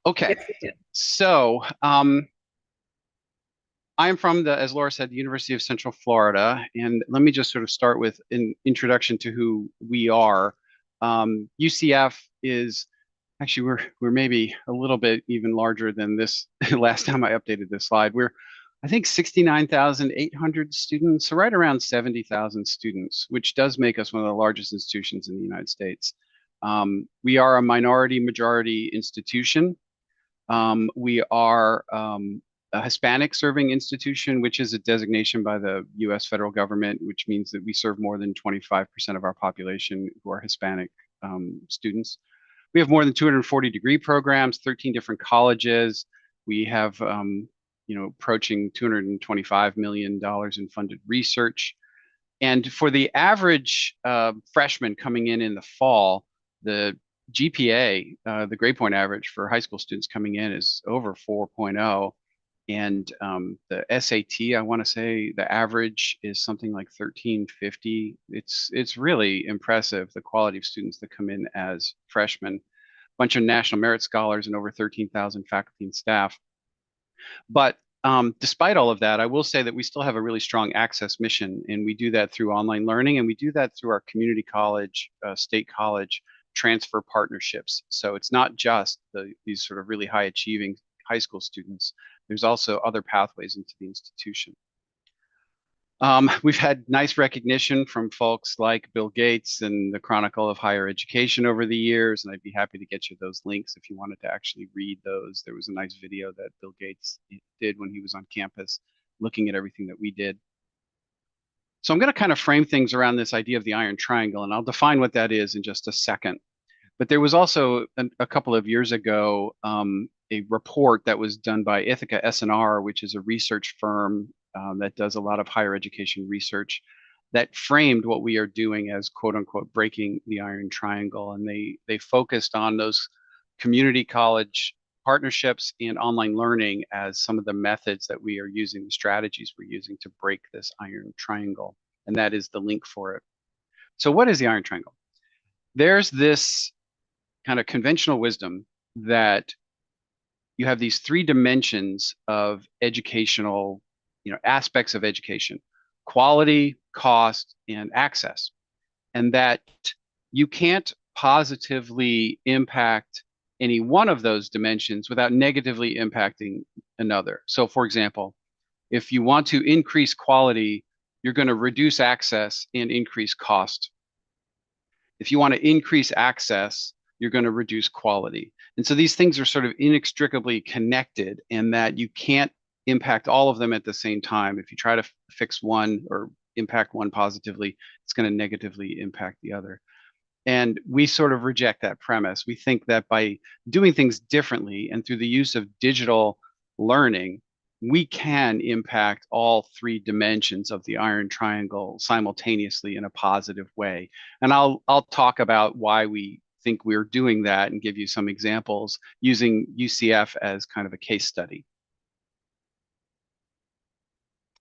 Okay, Yes, we do. so I'm from as Laura said, the University of Central Florida, and let me just sort of start with an introduction to who we are. UCF is actually we're maybe a little bit even larger than this. Last time I updated this slide, we're I think 69,800 students, so right around 70,000 students, which does make us one of the largest institutions in the United States. We are a minority majority institution. We are a Hispanic serving institution, which is a designation by the US federal government, which means that we serve more than 25% of our population who are Hispanic students. We have more than 240 degree programs, 13 different colleges. We have, approaching $225 million in funded research. And for the average freshman coming in the fall, the GPA, the grade point average for high school students coming in is over 4.0. And the SAT, I want to say the average is something like 1350. It's really impressive, the quality of students that come in as freshmen. Bunch of national merit scholars and over 13,000 faculty and staff. But despite all of that, I will say that we still have a really strong access mission, and we do that through online learning, and we do that through our community college, state college transfer partnerships. So it's not just these sort of really high achieving high school students. There's also other pathways into the institution. We've had nice recognition from folks like Bill Gates and the Chronicle of Higher Education over the years, and I'd be happy to get you those links if you wanted to actually read those. There was a nice video that Bill Gates did when he was on campus looking at everything that we did. So I'm going to kind of frame things around this idea of the iron triangle, and I'll define what that is in just a second. But there was also a couple of years ago a report that was done by Ithaca S&R, which is a research firm that does a lot of higher education research, that framed what we are doing as quote unquote breaking the iron triangle. And they focused on those community college partnerships and online learning as some of the methods that we are using, the strategies we're using to break this iron triangle. And that is the link for it. So what is the iron triangle? There's this kind of conventional wisdom that you have these three dimensions of educational, aspects of education: quality, cost, and access. And that you can't positively impact any one of those dimensions without negatively impacting another. So for example, if you want to increase quality, you're going to reduce access and increase cost. If you want to increase access, you're going to reduce quality. And so these things are sort of inextricably connected, in that you can't impact all of them at the same time. If you try to fix one or impact one positively, it's going to negatively impact the other. And we sort of reject that premise. We think that by doing things differently and through the use of digital learning, we can impact all three dimensions of the iron triangle simultaneously in a positive way. And I'll talk about why we think we're doing that and give you some examples using UCF as kind of a case study.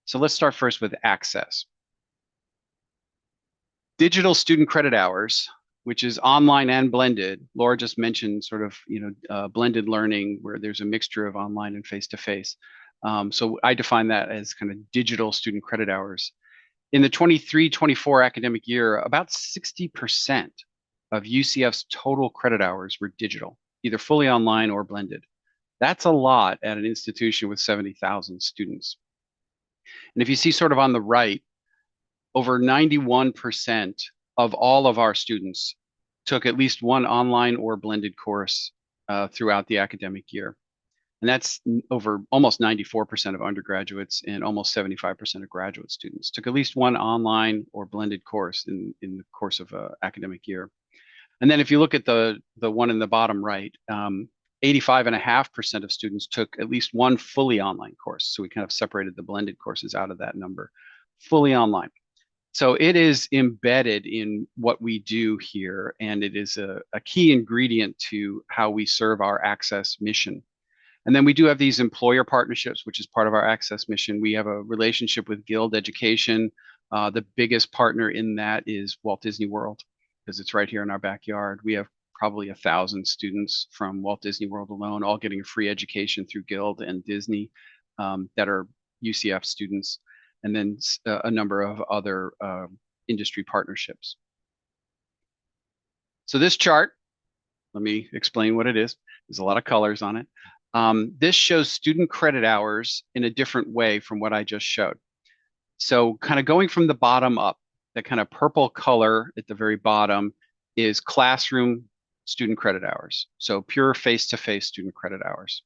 So let's start first with access. Digital student credit hours, which is online and blended. Laura just mentioned sort of, blended learning where there's a mixture of online and face-to-face. So I define that as kind of digital student credit hours. In the 23-24 academic year, about 60% of UCF's total credit hours were digital, either fully online or blended. That's a lot at an institution with 70,000 students. And if you see sort of on the right, over 91% of all of our students took at least one online or blended course throughout the academic year. And that's over almost 94% of undergraduates and almost 75% of graduate students took at least one online or blended course in the course of an academic year. And then if you look at the one in the bottom right, 85.5% of students took at least one fully online course. So we kind of separated the blended courses out of that number, fully online. So it is embedded in what we do here, and it is a key ingredient to how we serve our access mission. And then we do have these employer partnerships, which is part of our access mission. We have a relationship with Guild Education. The biggest partner in that is Walt Disney World, because it's right here in our backyard. We have probably 1,000 students from Walt Disney World alone, all getting a free education through Guild and Disney that are UCF students, and then a number of other industry partnerships. So this chart, let me explain what it is. There's a lot of colors on it. This shows student credit hours in a different way from what I just showed. So kind of going from the bottom up, that kind of purple color at the very bottom is classroom student credit hours. So pure face-to-face student credit hours.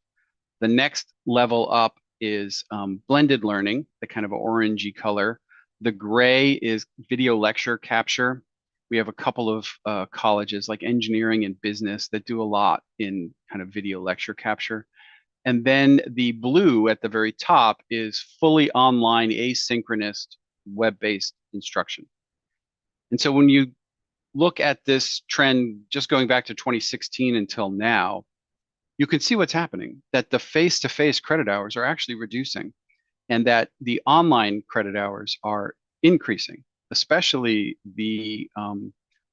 The next level up is blended learning, the kind of orangey color. The gray is video lecture capture. We have a couple of colleges like engineering and business that do a lot in kind of video lecture capture. And then the blue at the very top is fully online asynchronous web-based instruction. And so when you look at this trend, just going back to 2016 until now, you can see what's happening, that the face-to-face credit hours are actually reducing and that the online credit hours are increasing, especially the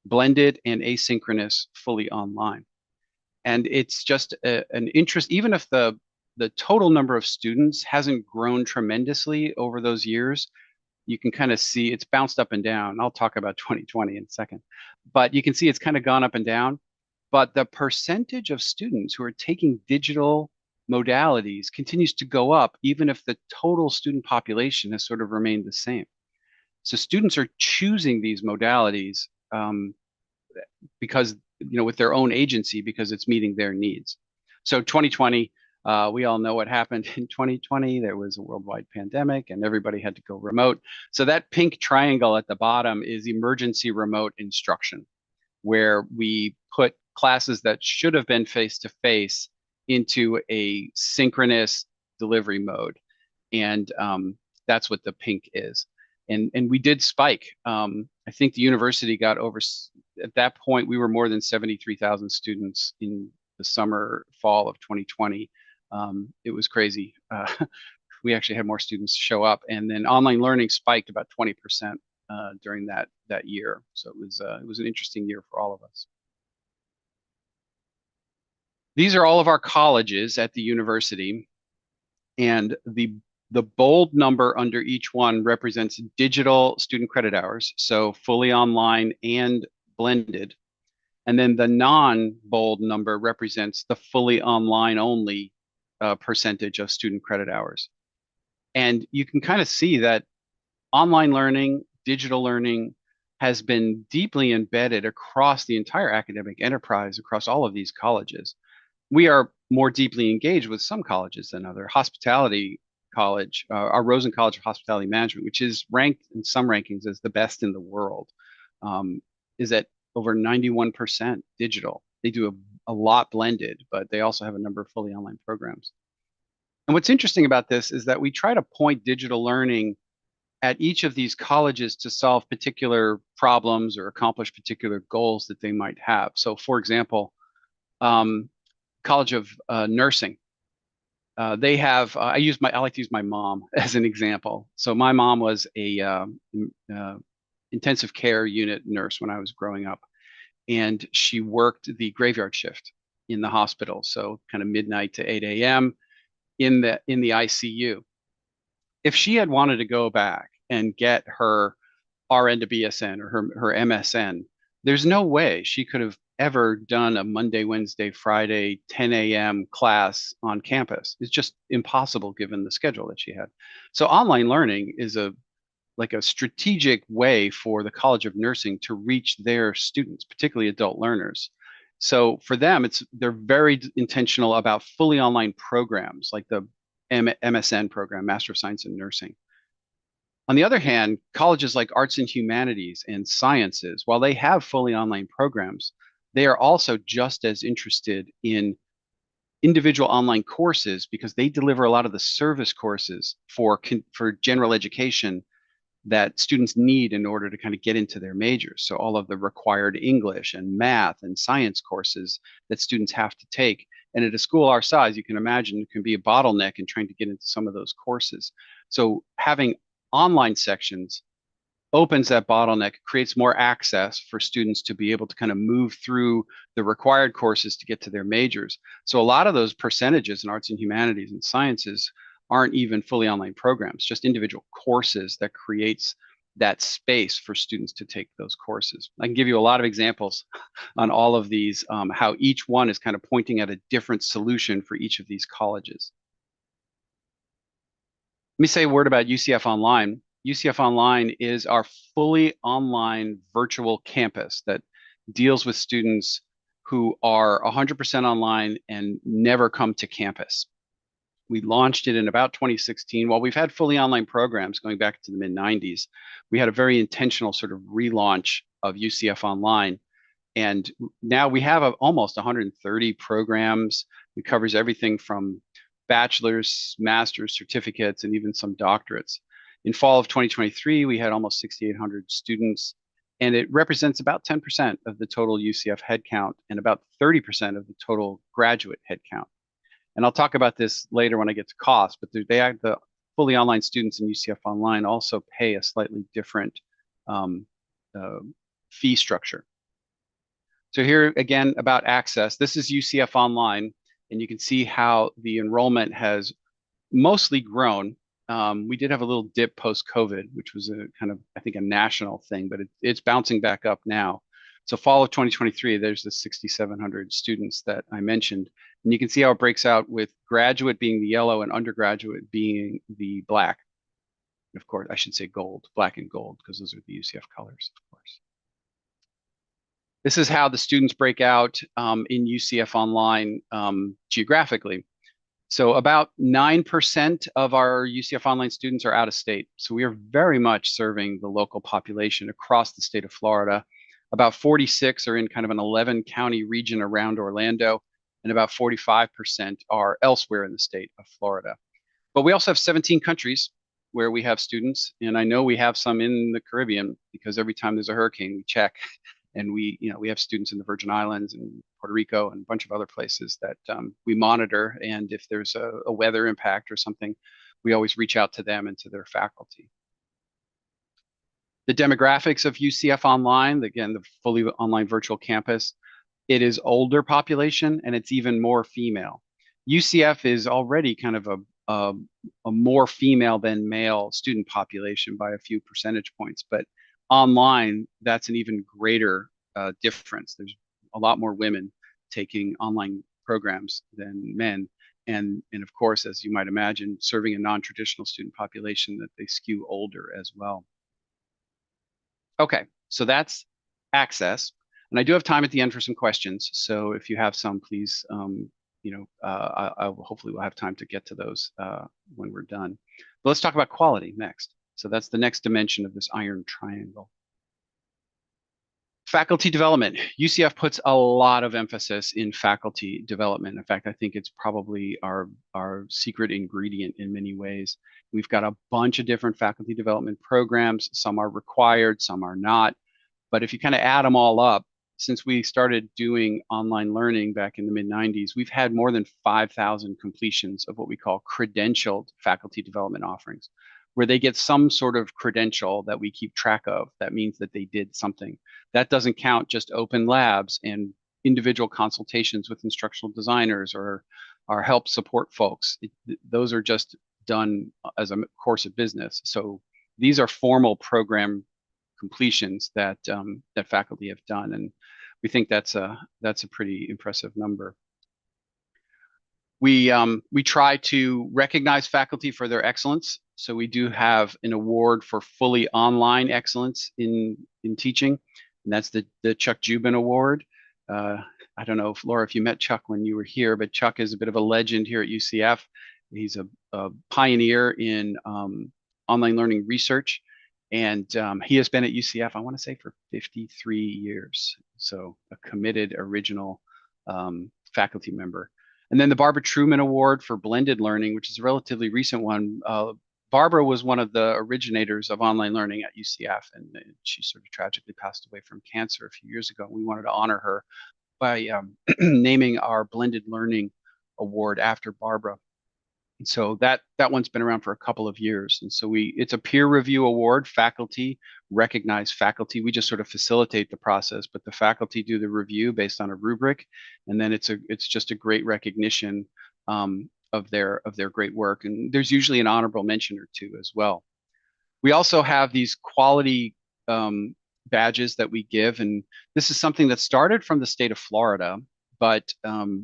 blended and asynchronous fully online. And it's just an interest, even if the total number of students hasn't grown tremendously over those years, you can kind of see it's bounced up and down. I'll talk about 2020 in a second, but you can see it's kind of gone up and down. But the percentage of students who are taking digital modalities continues to go up, even if the total student population has sort of remained the same. So students are choosing these modalities because, with their own agency, because it's meeting their needs. So 2020, we all know what happened in 2020. There was a worldwide pandemic and everybody had to go remote. So that pink triangle at the bottom is emergency remote instruction, where we put classes that should have been face-to-face into a synchronous delivery mode. And that's what the pink is. And we did spike. I think the university got over, at that point, we were more than 73,000 students in the summer, fall of 2020. It was crazy. We actually had more students show up, and then online learning spiked about 20% during that year. So it was an interesting year for all of us. These are all of our colleges at the university, and the bold number under each one represents digital student credit hours, so fully online and blended. And then the non-bold number represents the fully online only percentage of student credit hours. And you can kind of see that online learning, digital learning has been deeply embedded across the entire academic enterprise, across all of these colleges. We are more deeply engaged with some colleges than other. Hospitality College, our Rosen College of Hospitality Management, which is ranked in some rankings as the best in the world, is at over 91% digital. They do a lot blended, but they also have a number of fully online programs. And what's interesting about this is that we try to point digital learning at each of these colleges to solve particular problems or accomplish particular goals that they might have. So for example, College of Nursing, they have, I like to use my mom as an example. So my mom was a intensive care unit nurse when I was growing up, and she worked the graveyard shift in the hospital. So kind of midnight to 8 a.m. in the ICU. If she had wanted to go back and get her RN to BSN or her MSN, there's no way she could have ever done a Monday, Wednesday, Friday, 10 a.m. class on campus. It's just impossible given the schedule that she had. So online learning is like a strategic way for the College of Nursing to reach their students, particularly adult learners. So for them, they're very intentional about fully online programs like the MSN program, Master of Science in Nursing. On the other hand, colleges like Arts and Humanities and Sciences, while they have fully online programs, they are also just as interested in individual online courses because they deliver a lot of the service courses for general education that students need in order to kind of get into their majors. So all of the required English and math and science courses that students have to take. And at a school our size, you can imagine it can be a bottleneck in trying to get into some of those courses. So having online sections opens that bottleneck, creates more access for students to be able to kind of move through the required courses to get to their majors. So a lot of those percentages in arts and humanities and sciences aren't even fully online programs, just individual courses that creates that space for students to take those courses. I can give you a lot of examples on all of these, how each one is kind of pointing at a different solution for each of these colleges. Let me say a word about UCF Online. UCF Online is our fully online virtual campus that deals with students who are 100% online and never come to campus. We launched it in about 2016. While we've had fully online programs going back to the mid 90s, we had a very intentional sort of relaunch of UCF Online. And now we have almost 130 programs. It covers everything from bachelor's, master's, certificates, and even some doctorates. In fall of 2023, we had almost 6,800 students, and it represents about 10% of the total UCF headcount and about 30% of the total graduate headcount. And I'll talk about this later when I get to cost, but the fully online students in UCF Online also pay a slightly different um, uh, fee structure. So here again about access, this is UCF Online, and you can see how the enrollment has mostly grown. We did have a little dip post-COVID, which was a kind of, I think, a national thing, but it's bouncing back up now. So fall of 2023, there's the 6,700 students that I mentioned. And you can see how it breaks out with graduate being the yellow and undergraduate being the black. Of course, I should say gold, black and gold, because those are the UCF colors, of course. This is how the students break out in UCF Online geographically. So about 9% of our UCF Online students are out of state. So we are very much serving the local population across the state of Florida. About 46 are in kind of an 11 county region around Orlando, and about 45% are elsewhere in the state of Florida. But we also have 17 countries where we have students, and I know we have some in the Caribbean because every time there's a hurricane, we check, and we have students in the Virgin Islands and Puerto Rico and a bunch of other places that we monitor. And if there's a weather impact or something, we always reach out to them and to their faculty. The demographics of UCF Online, again, the fully online virtual campus, it is older population and it's even more female. UCF is already kind of a more female than male student population by a few percentage points, but online, that's an even greater difference. There's a lot more women taking online programs than men. And of course, as you might imagine, serving a non-traditional student population that they skew older as well. Okay, so that's access. And I do have time at the end for some questions. So if you have some, please, I hopefully we'll have time to get to those when we're done. But let's talk about quality next. So that's the next dimension of this iron triangle. Faculty development. UCF puts a lot of emphasis in faculty development. In fact, I think it's probably our secret ingredient in many ways. We've got a bunch of different faculty development programs. Some are required, some are not. But if you kind of add them all up, since we started doing online learning back in the mid 90s, we've had more than 5,000 completions of what we call credentialed faculty development offerings, where they get some sort of credential that we keep track of. That means that they did something. That doesn't count just open labs and individual consultations with instructional designers or our help support folks. Those are just done as a course of business. So these are formal program completions that that faculty have done, and we think that's a pretty impressive number. We try to recognize faculty for their excellence. So we do have an award for fully online excellence in teaching, and that's the Chuck Jubin Award. I don't know if Laura, if you met Chuck when you were here, but Chuck is a bit of a legend here at UCF. He's a pioneer in online learning research, and he has been at UCF, I want to say, for 53 years. So a committed original faculty member. And then the Barbara Truman Award for blended learning, which is a relatively recent one. Barbara was one of the originators of online learning at UCF, and she sort of tragically passed away from cancer a few years ago. We wanted to honor her by naming our blended learning award after Barbara. And so that one's been around for a couple of years. And so it's a peer review award, faculty recognize faculty. We just sort of facilitate the process, but the faculty do the review based on a rubric, and then it's just a great recognition of their great work. And there's usually an honorable mention or two as well. We also have these quality badges that we give, and this is something that started from the state of Florida, but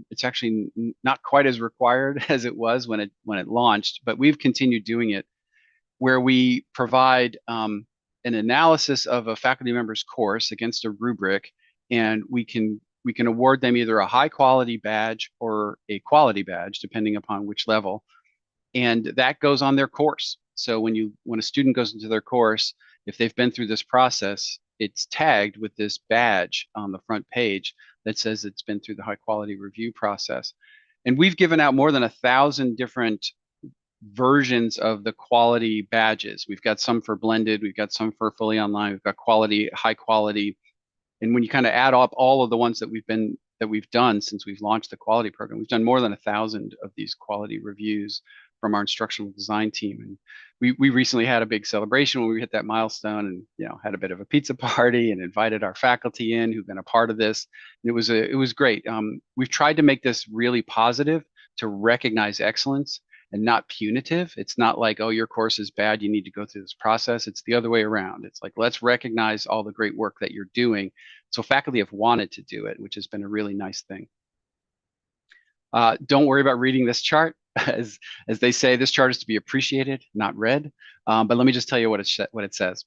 it's actually not quite as required as it was when it launched. But we've continued doing it, where we provide an analysis of a faculty member's course against a rubric, and we can award them either a high quality badge or a quality badge, depending upon which level, and that goes on their course. So when a student goes into their course, if they've been through this process, it's tagged with this badge on the front page that says it's been through the high quality review process. And we've given out more than 1,000 different versions of the quality badges. We've got some for blended, we've got some for fully online, we've got quality, high quality. And when you kind of add up all of the ones that we've done since we've launched the quality program, we've done more than 1,000 of these quality reviews from our instructional design team. And we recently had a big celebration when we hit that milestone, and had a bit of a pizza party and invited our faculty in who've been a part of this. And it was great. We've tried to make this really positive, to recognize excellence and not punitive. It's not like, oh, your course is bad, you need to go through this process. It's the other way around. It's like, let's recognize all the great work that you're doing. So faculty have wanted to do it, which has been a really nice thing. Don't worry about reading this chart. As they say, this chart is to be appreciated, not read. But let me just tell you what it says.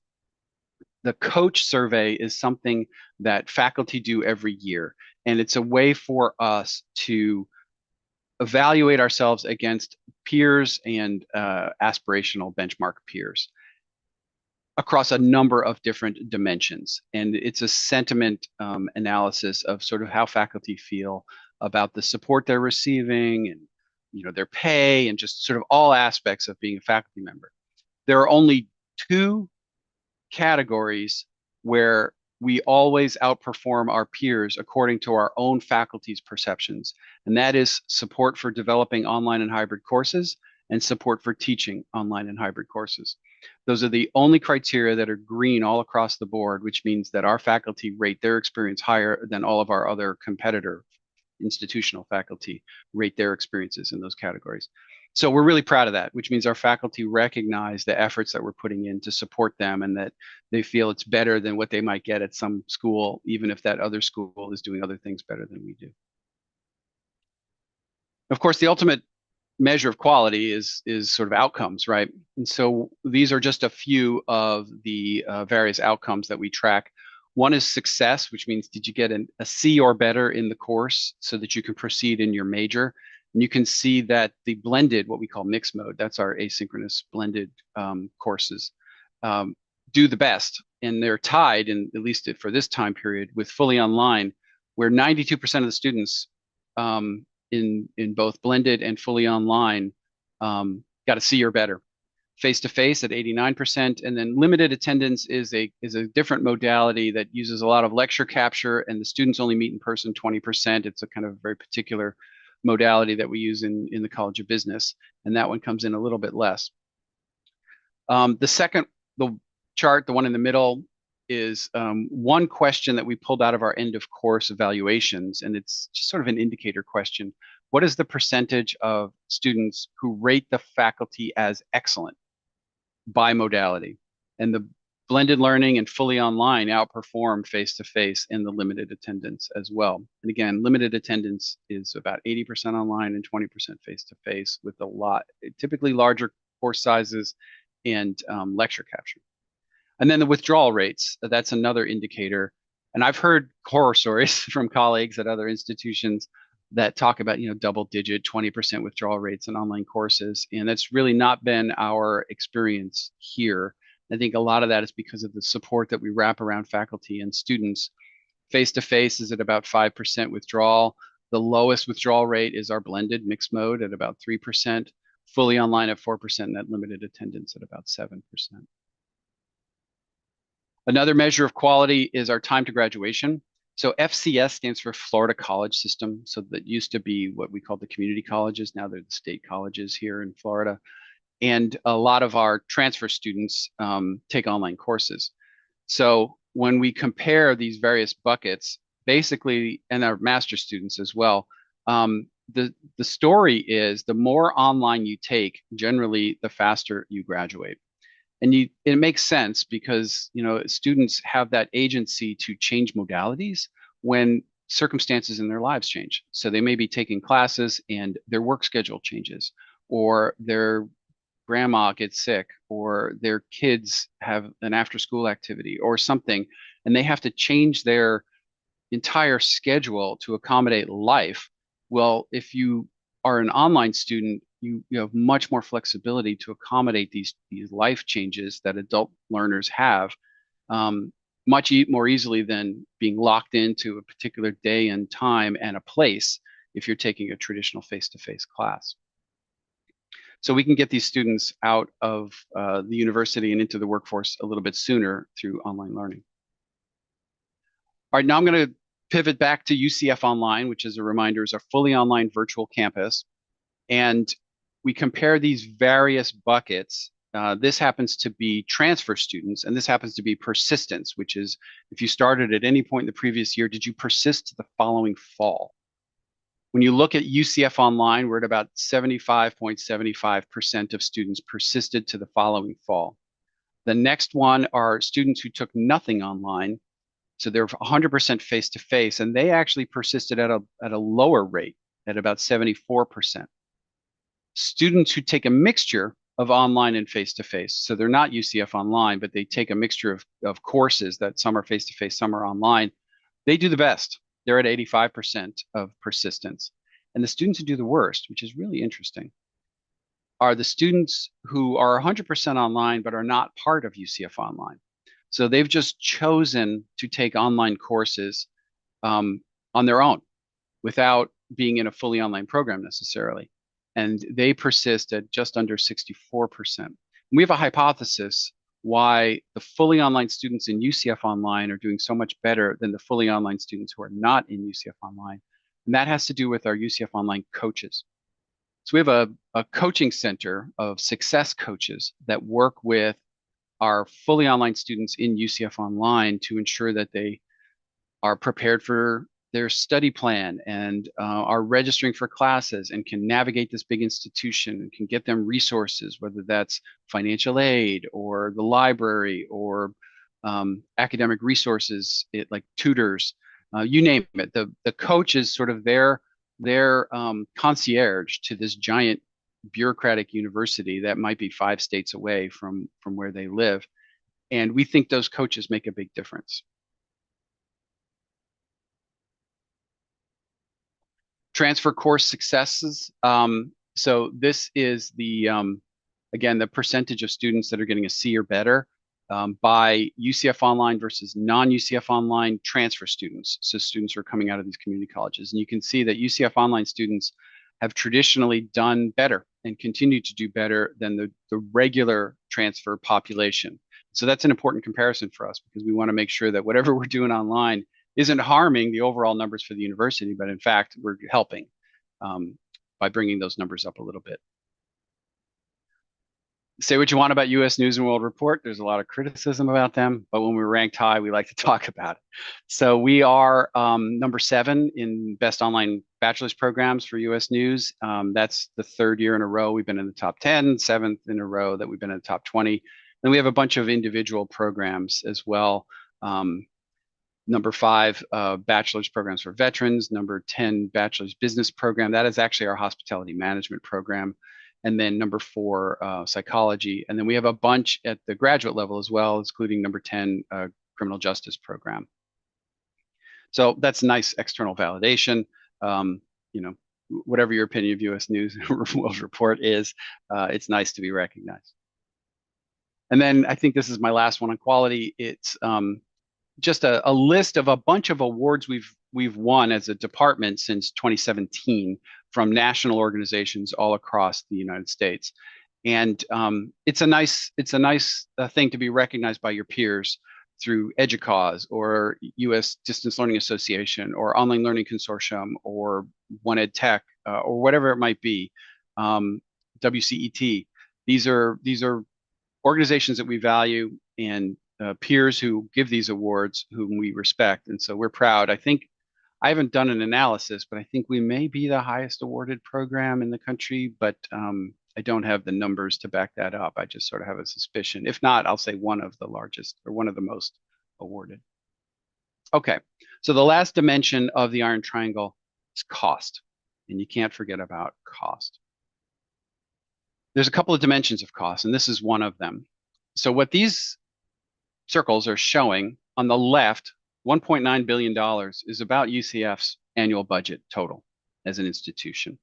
The coach survey is something that faculty do every year, and it's a way for us to evaluate ourselves against peers and aspirational benchmark peers across a number of different dimensions. And it's a sentiment analysis of sort of how faculty feel about the support they're receiving, and their pay, and just sort of all aspects of being a faculty member. There are only two categories where we always outperform our peers according to our own faculty's perceptions, and that is support for developing online and hybrid courses and support for teaching online and hybrid courses. Those are the only criteria that are green all across the board, which means that our faculty rate their experience higher than all of our other competitor institutional faculty rate their experiences in those categories. So we're really proud of that, which means our faculty recognize the efforts that we're putting in to support them, and that they feel it's better than what they might get at some school, even if that other school is doing other things better than we do. Of course, the ultimate measure of quality is sort of outcomes, right? And so these are just a few of the various outcomes that we track. One is success, which means did you get a C or better in the course so that you can proceed in your major? And you can see that the blended, what we call mixed mode, that's our asynchronous blended courses, do the best. And they're tied, in at least for this time period, with fully online, where 92% of the students in both blended and fully online got a C or better. Face-to-face at 89%, and then limited attendance is a different modality that uses a lot of lecture capture, and the students only meet in person 20%. It's a kind of very particular modality that we use in the College of Business, and that one comes in a little bit less. The chart, the one in the middle, is one question that we pulled out of our end of course evaluations, and it's just sort of an indicator question. What is the percentage of students who rate the faculty as excellent by modality? And the blended learning and fully online outperform face-to-face in the limited attendance as well. And again, limited attendance is about 80% online and 20% face-to-face, with typically larger course sizes and lecture capture. And then the withdrawal rates, that's another indicator. And I've heard horror stories from colleagues at other institutions that talk about, double-digit 20% withdrawal rates in online courses. And that's really not been our experience here. I think a lot of that is because of the support that we wrap around faculty and students. Face-to-face is at about 5% withdrawal. The lowest withdrawal rate is our blended mixed mode at about 3%, fully online at 4%, and that limited attendance at about 7%. Another measure of quality is our time to graduation. So FCS stands for Florida College System. So that used to be what we call the community colleges. Now they're the state colleges here in Florida. And a lot of our transfer students take online courses. So when we compare these various buckets, basically, and our master students as well, the story is the more online you take, generally, the faster you graduate. And it makes sense because students have that agency to change modalities when circumstances in their lives change. So they may be taking classes and their work schedule changes, or their grandma gets sick, or their kids have an after school activity or something, and they have to change their entire schedule to accommodate life. Well, if you are an online student, you have much more flexibility to accommodate these life changes that adult learners have, much more easily than being locked into a particular day and time and a place if you're taking a traditional face-to-face class. So we can get these students out of the university and into the workforce a little bit sooner through online learning. All right, now I'm going to pivot back to UCF Online, which, as a reminder, is a fully online virtual campus. And we compare these various buckets. This happens to be transfer students, and this happens to be persistence, which is if you started at any point in the previous year, did you persist to the following fall? When you look at UCF Online, we're at about 75.75% of students persisted to the following fall. The next one are students who took nothing online. So they're 100% face-to-face, and they actually persisted at a lower rate, at about 74%. Students who take a mixture of online and face-to-face, so they're not UCF Online, but they take a mixture of courses that some are face-to-face, some are online, they do the best. They're at 85% of persistence. And the students who do the worst, which is really interesting, are the students who are 100% online but are not part of UCF Online. So they've just chosen to take online courses on their own without being in a fully online program necessarily. And they persist at just under 64%. We have a hypothesis why the fully online students in UCF Online are doing so much better than the fully online students who are not in UCF Online. And that has to do with our UCF Online coaches. So we have a coaching center of success coaches that work with our fully online students in UCF Online to ensure that they are prepared for their study plan and are registering for classes and can navigate this big institution and can get them resources, whether that's financial aid or the library or academic resources, like tutors, you name it. The coach is sort of their concierge to this giant bureaucratic university that might be 5 states away from where they live. And we think those coaches make a big difference. Transfer course successes. So this is again, the percentage of students that are getting a C or better by UCF Online versus non-UCF Online transfer students. So students who are coming out of these community colleges. And you can see that UCF Online students have traditionally done better and continue to do better than the regular transfer population. So that's an important comparison for us because we want to make sure that whatever we're doing online isn't harming the overall numbers for the university, but in fact, we're helping by bringing those numbers up a little bit. Say what you want about U.S. News and World Report. There's a lot of criticism about them, but when we're ranked high, we like to talk about it. So we are number 7 in best online bachelor's programs for U.S. News. That's the 3rd year in a row we've been in the top 10, 7th in a row that we've been in the top 20. And we have a bunch of individual programs as well. Number 5, bachelor's programs for veterans. Number 10, bachelor's business program. That is actually our hospitality management program. And then number 4, psychology. And then we have a bunch at the graduate level as well, including number 10, criminal justice program. So that's nice external validation. Whatever your opinion of U.S. News and World Report is, it's nice to be recognized. And then I think this is my last one on quality. It's just a list of a bunch of awards we've won as a department since 2017 from national organizations all across the United States. And it's a nice thing to be recognized by your peers through EDUCAUSE or U.S. Distance Learning Association or Online Learning Consortium or One Ed Tech or whatever it might be, WCET. These are organizations that we value and peers who give these awards whom we respect, and so we're proud. I think I haven't done an analysis, but I think we may be the highest awarded program in the country, but I don't have the numbers to back that up. I just sort of have a suspicion. If not, I'll say one of the largest or one of the most awarded. Okay, so the last dimension of the Iron Triangle is cost, and you can't forget about cost. There's a couple of dimensions of cost, and this is one of them. So what these circles are showing on the left, $1.9 billion is about UCF's annual budget total as an institution.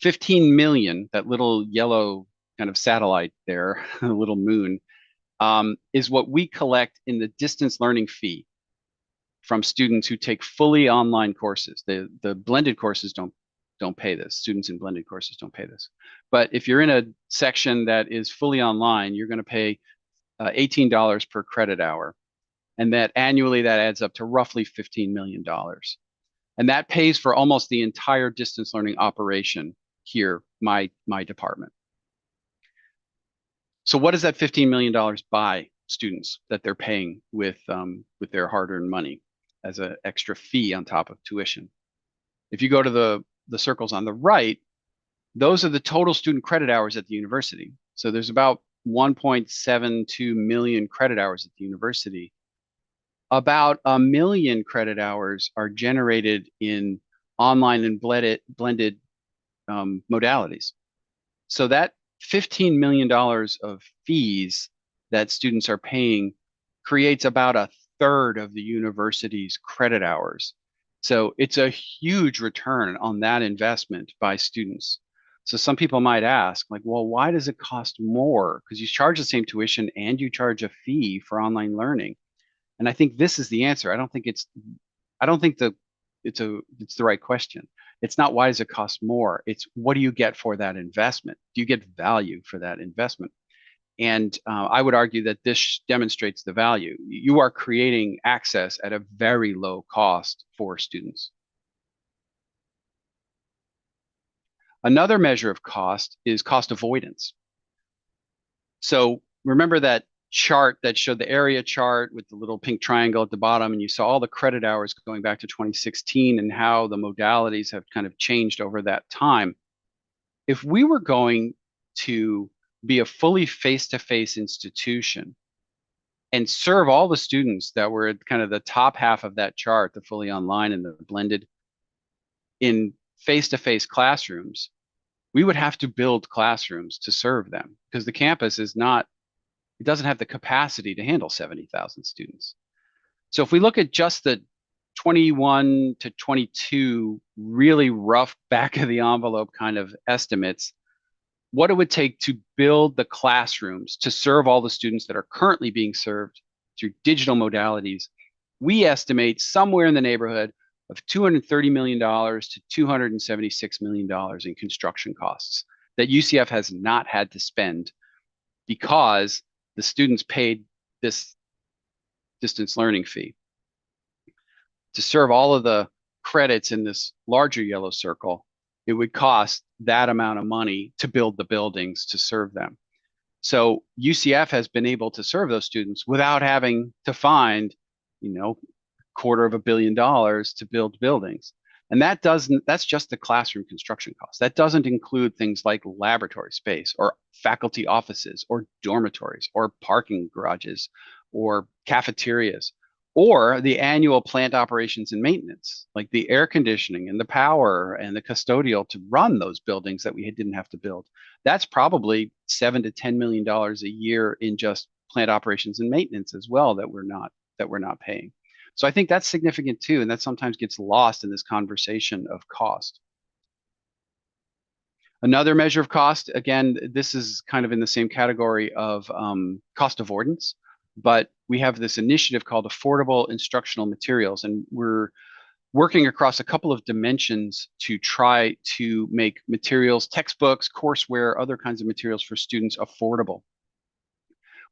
15 million, that little yellow kind of satellite there, a little moon, is what we collect in the distance learning fee from students who take fully online courses. The blended courses don't pay this. Students in blended courses don't pay this. But if you're in a section that is fully online, you're going to pay $18 per credit hour. And that annually, that adds up to roughly $15 million. And that pays for almost the entire distance learning operation here, my department. So what does that $15 million buy students that they're paying with their hard-earned money as an extra fee on top of tuition? If you go to the circles on the right, those are the total student credit hours at the university. So there's about 1.72 million credit hours at the university. About 1 million credit hours are generated in online and blended modalities. So that $15 million of fees that students are paying creates about a third of the university's credit hours. So it's a huge return on that investment by students. So some people might ask, like, well, why does it cost more? Because you charge the same tuition and you charge a fee for online learning. And I think this is the answer. I don't think it's the right question. It's not why does it cost more? It's what do you get for that investment? Do you get value for that investment? And I would argue that this demonstrates the value. You are creating access at a very low cost for students. Another measure of cost is cost avoidance. So remember that chart that showed the area chart with the little pink triangle at the bottom, and you saw all the credit hours going back to 2016 and how the modalities have kind of changed over that time. If we were going to be a fully face-to-face institution and serve all the students that were at kind of the top half of that chart, the fully online and the blended, in face-to-face classrooms, we would have to build classrooms to serve them because the campus is not, it doesn't have the capacity to handle 70,000 students. So if we look at just the 21 to 22 really rough back of the envelope kind of estimates, what it would take to build the classrooms to serve all the students that are currently being served through digital modalities, we estimate somewhere in the neighborhood of $230 million to $276 million in construction costs that UCF has not had to spend because the students paid this distance learning fee. To serve all of the credits in this larger yellow circle, it would cost that amount of money to build the buildings to serve them. So UCF has been able to serve those students without having to find, $250 million to build buildings. And that's just the classroom construction cost. That doesn't include things like laboratory space or faculty offices or dormitories or parking garages or cafeterias or the annual plant operations and maintenance, like the air conditioning and the power and the custodial to run those buildings that we didn't have to build. That's probably $7 to $10 million a year in just plant operations and maintenance as well that we're not paying. So I think that's significant too, and that sometimes gets lost in this conversation of cost. Another measure of cost, again, this is kind of in the same category of cost avoidance, but we have this initiative called Affordable Instructional Materials, and we're working across a couple of dimensions to try to make materials, textbooks, courseware, other kinds of materials for students affordable.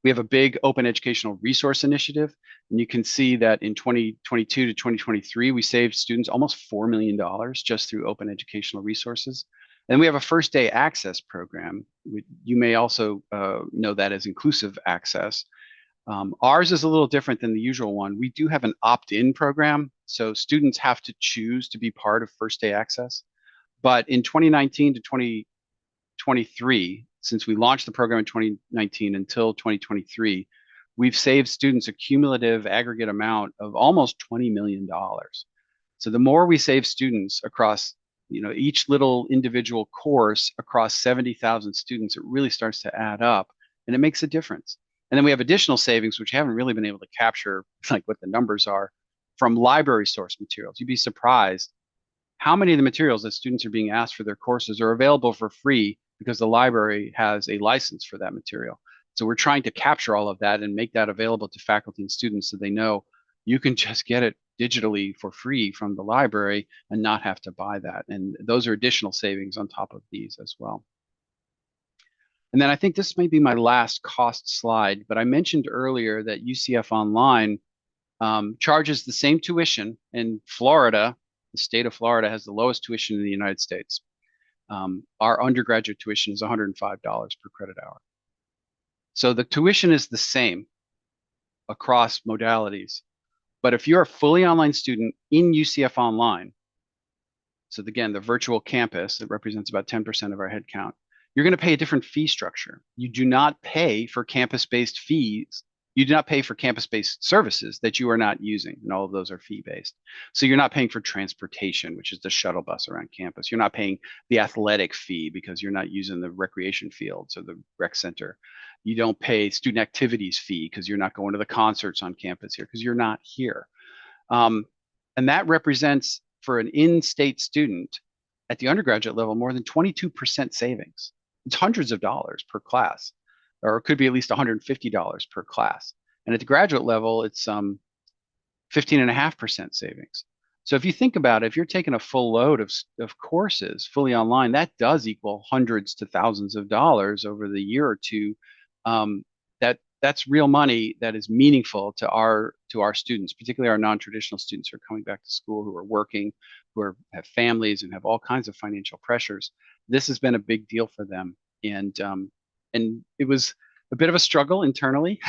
We have a big open educational resource initiative, and you can see that in 2022 to 2023, we saved students almost $4 million just through open educational resources. And we have a first day access program. You may also know that as inclusive access. Ours is a little different than the usual one. We do have an opt-in program, so students have to choose to be part of first day access. But in 2019 to 2023, since we launched the program in 2019 until 2023, we've saved students a cumulative aggregate amount of almost $20 million. So the more we save students across, each little individual course across 70,000 students, it really starts to add up and it makes a difference. And then we have additional savings, which haven't really been able to capture like what the numbers are from library source materials. You'd be surprised how many of the materials that students are being asked for their courses are available for free because the library has a license for that material. So we're trying to capture all of that and make that available to faculty and students so they know you can just get it digitally for free from the library and not have to buy that. And those are additional savings on top of these as well. And then I think this may be my last cost slide, but I mentioned earlier that UCF Online charges the same tuition in Florida. The state of Florida has the lowest tuition in the United States. Our undergraduate tuition is $105 per credit hour. So the tuition is the same across modalities. But if you're a fully online student in UCF Online, so again, the virtual campus that represents about 10% of our headcount, you're going to pay a different fee structure. You do not pay for campus-based fees. You do not pay for campus-based services that you are not using, and all of those are fee-based. So you're not paying for transportation, which is the shuttle bus around campus. You're not paying the athletic fee because you're not using the recreation fields or the rec center. You don't pay student activities fee because you're not going to the concerts on campus here because you're not here. And that represents, for an in-state student at the undergraduate level, more than 22% savings. It's hundreds of dollars per class, or it could be at least $150 per class. And at the graduate level, it's 15.5% savings. So if you think about it, if you're taking a full load of courses fully online, that does equal hundreds to thousands of dollars over the year or two. That's real money that is meaningful to our students, particularly our non-traditional students who are coming back to school, who are working, have families and have all kinds of financial pressures. This has been a big deal for them, and it was a bit of a struggle internally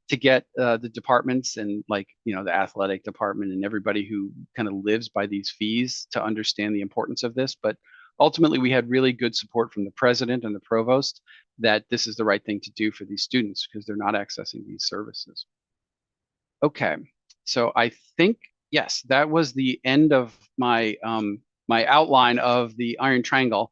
to get the departments and the athletic department and everybody who kind of lives by these fees to understand the importance of this. But ultimately, we had really good support from the president and the provost that this is the right thing to do for these students because they're not accessing these services. Okay, so I think, yes, that was the end of my my outline of the Iron Triangle.